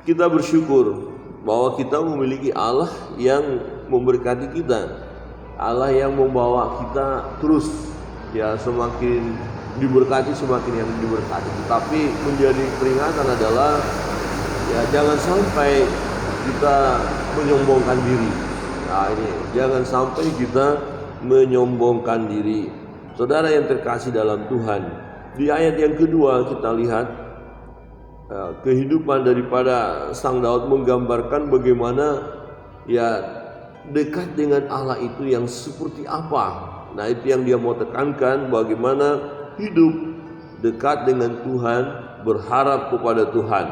kita bersyukur bahwa kita memiliki Allah yang memberkati kita, Allah yang membawa kita terus ya semakin diberkati, semakin yang diberkati. Tetapi menjadi peringatan adalah ya jangan sampai kita menyombongkan diri. Nah ini jangan sampai kita menyombongkan diri. Saudara yang terkasih dalam Tuhan, di ayat yang kedua kita lihat kehidupan daripada Sang Daud menggambarkan bagaimana ya dekat dengan Allah itu yang seperti apa. Nah itu yang dia mau tekankan, bagaimana hidup dekat dengan Tuhan, berharap kepada Tuhan.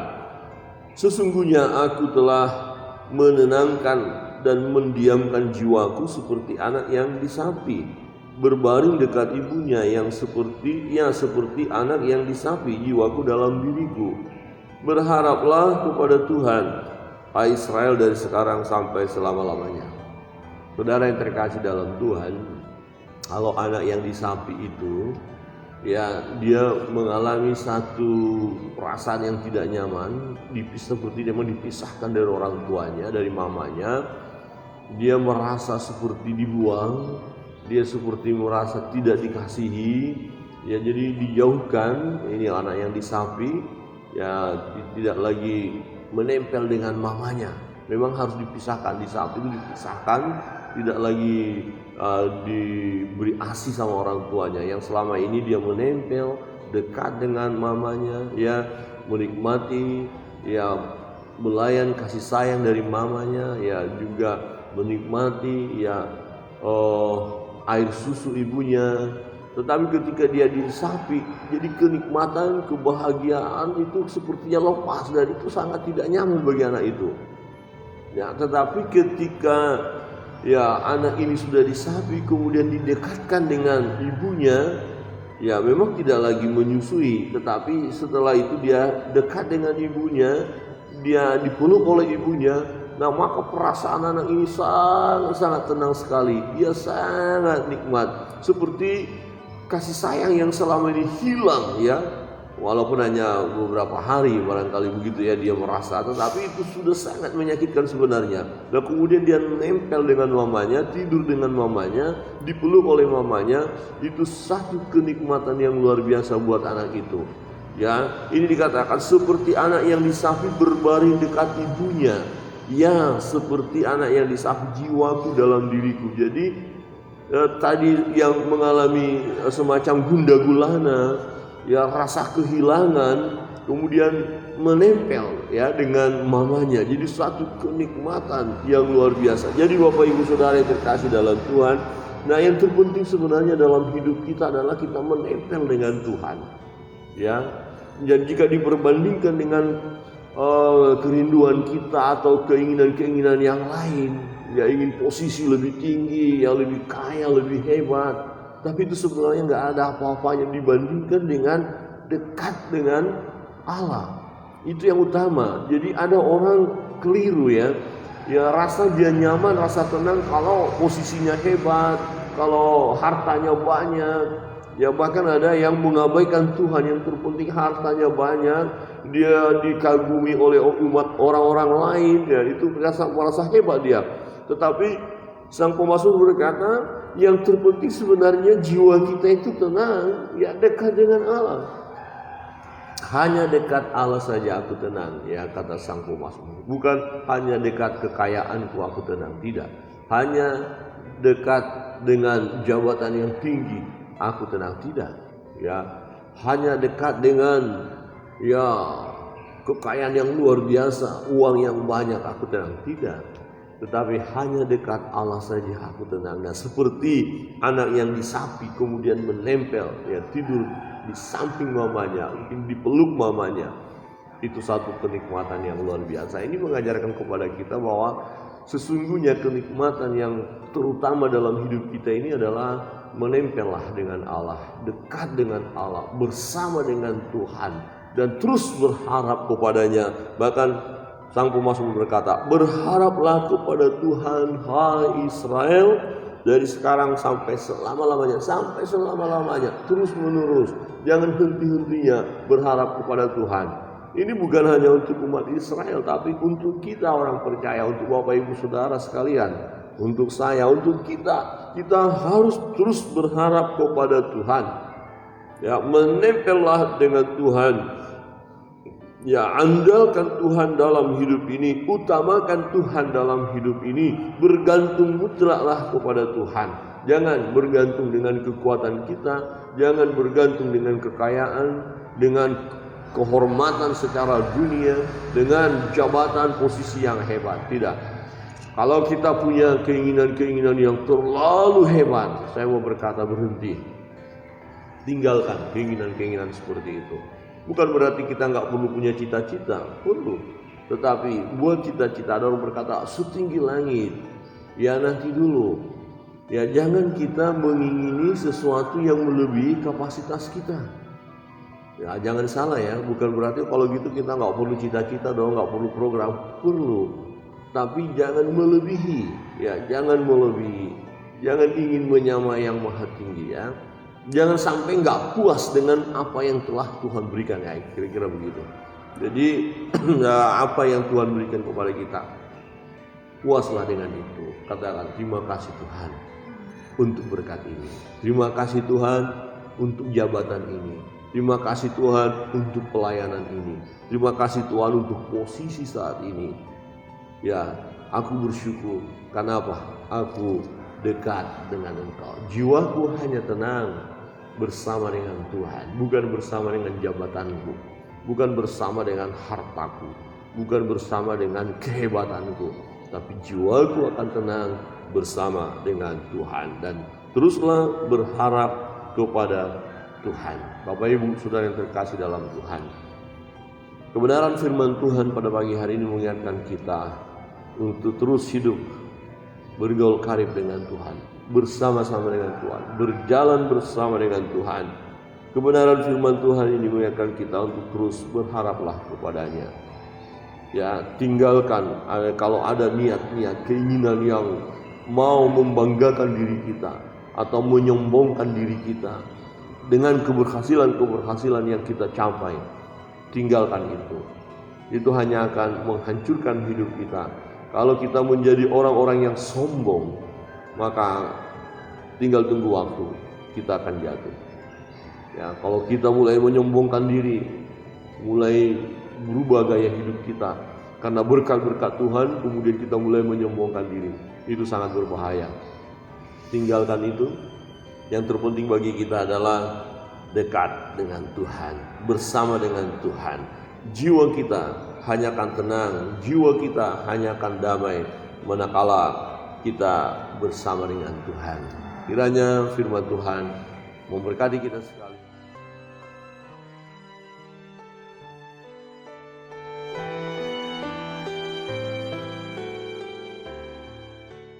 Sesungguhnya aku telah menenangkan dan mendiamkan jiwaku seperti anak yang disapi, berbaring dekat ibunya yang seperti anak yang disapi jiwaku dalam diriku. Berharaplah kepada Tuhan, hai Israel, dari sekarang sampai selama-lamanya. Saudara yang terkasih dalam Tuhan, kalau anak yang disapi itu ya dia mengalami satu perasaan yang tidak nyaman, seperti dia dipisahkan dari orang tuanya, dari mamanya. Dia merasa seperti dibuang, dia seperti merasa tidak dikasihi, ya jadi dijauhkan. Ini anak yang disapi, ya tidak lagi menempel dengan mamanya. Memang harus dipisahkan, disapi itu dipisahkan, tidak lagi diberi ASI sama orang tuanya. Yang selama ini dia menempel dekat dengan mamanya, ya menikmati, ya melayan kasih sayang dari mamanya, ya juga menikmati ya air susu ibunya. Tetapi ketika dia disapi, jadi kenikmatan, kebahagiaan itu sepertinya lepas, dan itu sangat tidak nyaman bagi anak itu. Ya, tetapi ketika ya anak ini sudah disapi, kemudian didekatkan dengan ibunya, ya memang tidak lagi menyusui, tetapi setelah itu dia dekat dengan ibunya, dia dipeluk oleh ibunya. Nah maka perasaan anak ini sangat tenang sekali, dia sangat nikmat, seperti kasih sayang yang selama ini hilang ya, walaupun hanya beberapa hari barangkali begitu ya dia merasa, tetapi itu sudah sangat menyakitkan sebenarnya. Dan kemudian dia nempel dengan mamanya, tidur dengan mamanya, dipeluk oleh mamanya, itu satu kenikmatan yang luar biasa buat anak itu. Ya, ini dikatakan seperti anak yang disapi berbaring dekat ibunya. Ya, seperti anak yang disapi jiwaku dalam diriku. Jadi tadi yang mengalami semacam gundah gulana, ya rasa kehilangan, kemudian menempel ya dengan mamanya. Jadi suatu kenikmatan yang luar biasa. Jadi Bapak Ibu Saudara yang terkasih dalam Tuhan, nah yang terpenting sebenarnya dalam hidup kita adalah kita menempel dengan Tuhan. Ya, dan jika diperbandingkan dengan kerinduan kita atau keinginan-keinginan yang lain, ya ingin posisi lebih tinggi, ya lebih kaya, lebih hebat, tapi itu sebenarnya nggak ada apa-apanya dibandingkan dengan dekat dengan Allah. Itu yang utama. Jadi ada orang keliru ya rasa dia nyaman, rasa tenang kalau posisinya hebat, kalau hartanya banyak. Ya bahkan ada yang mengabaikan Tuhan, yang terpenting hartanya banyak, dia dikagumi oleh umat orang-orang lain, ya itu merasa hebat dia. Tetapi Sang Pemazmur berkata, yang terpenting sebenarnya jiwa kita itu tenang, ya dekat dengan Allah. Hanya dekat Allah saja aku tenang, ya kata Sang Pemazmur. Bukan hanya dekat kekayaanku aku tenang, tidak. Hanya dekat dengan jabatan yang tinggi aku tenang, tidak. Ya, hanya dekat dengan ya kekayaan yang luar biasa, uang yang banyak aku tenang, tidak. Tetapi hanya dekat Allah saja aku tenang. Nah seperti anak yang disapi kemudian menempel, ya tidur di samping mamanya, mungkin dipeluk mamanya, itu satu kenikmatan yang luar biasa. Ini mengajarkan kepada kita bahwa sesungguhnya kenikmatan yang terutama dalam hidup kita ini adalah menempellah dengan Allah, dekat dengan Allah, bersama dengan Tuhan, dan terus berharap kepadanya. Bahkan Sang Pemazmur berkata, berharaplah kepada Tuhan, hai Israel, dari sekarang sampai selama-lamanya, terus menerus, jangan henti-hentinya berharap kepada Tuhan. Ini bukan hanya untuk umat Israel, tapi untuk kita orang percaya, untuk Bapak Ibu Saudara sekalian, untuk saya, untuk kita. Kita harus terus berharap kepada Tuhan. Ya, menempellah dengan Tuhan. Ya, andalkan Tuhan dalam hidup ini, utamakan Tuhan dalam hidup ini, bergantung mutlaklah kepada Tuhan. Jangan bergantung dengan kekuatan kita, jangan bergantung dengan kekayaan, dengan kehormatan secara dunia, dengan jabatan posisi yang hebat. Tidak. Kalau kita punya keinginan-keinginan yang terlalu hebat, saya mau berkata berhenti. Tinggalkan keinginan-keinginan seperti itu. Bukan berarti kita nggak perlu punya cita-cita, perlu. Tetapi buat cita-cita, ada orang berkata setinggi langit. Ya nanti dulu. Ya jangan kita mengingini sesuatu yang melebihi kapasitas kita. Ya jangan salah ya, bukan berarti kalau gitu kita nggak perlu cita-cita dong, nggak perlu program, perlu. Tapi jangan melebihi, ya jangan melebihi, jangan ingin menyamai yang maha tinggi ya. Jangan sampai nggak puas dengan apa yang telah Tuhan berikan ya, kira-kira begitu. Jadi apa yang Tuhan berikan kepada kita, puaslah dengan itu. Katakan terima kasih Tuhan untuk berkat ini, terima kasih Tuhan untuk jabatan ini. Terima kasih Tuhan untuk pelayanan ini. Terima kasih Tuhan untuk posisi saat ini. Ya, aku bersyukur. Karena apa? Aku dekat dengan Engkau. Jiwaku hanya tenang bersama dengan Tuhan. Bukan bersama dengan jabatanku. Bukan bersama dengan hartaku. Bukan bersama dengan kehebatanku. Tapi jiwaku akan tenang bersama dengan Tuhan. Dan teruslah berharap kepada Tuhan. Bapak Ibu Saudara yang terkasih dalam Tuhan, kebenaran firman Tuhan pada pagi hari ini mengingatkan kita untuk terus hidup bergaul karib dengan Tuhan, bersama-sama dengan Tuhan, berjalan bersama dengan Tuhan. Kebenaran firman Tuhan ini mengingatkan kita untuk terus berharaplah kepadanya. Ya, tinggalkan kalau ada niat-niat, keinginan yang mau membanggakan diri kita atau menyombongkan diri kita dengan keberhasilan yang kita capai, tinggalkan itu. Itu hanya akan menghancurkan hidup kita. Kalau kita menjadi orang-orang yang sombong, maka tinggal tunggu waktu, kita akan jatuh. Ya, kalau kita mulai menyombongkan diri, mulai berubah gaya hidup kita karena berkat-berkat Tuhan, kemudian kita mulai menyombongkan diri, itu sangat berbahaya. Tinggalkan itu. Yang terpenting bagi kita adalah dekat dengan Tuhan, bersama dengan Tuhan. Jiwa kita hanya akan tenang, jiwa kita hanya akan damai manakala kita bersama dengan Tuhan. Kiranya firman Tuhan memberkati kita sekali.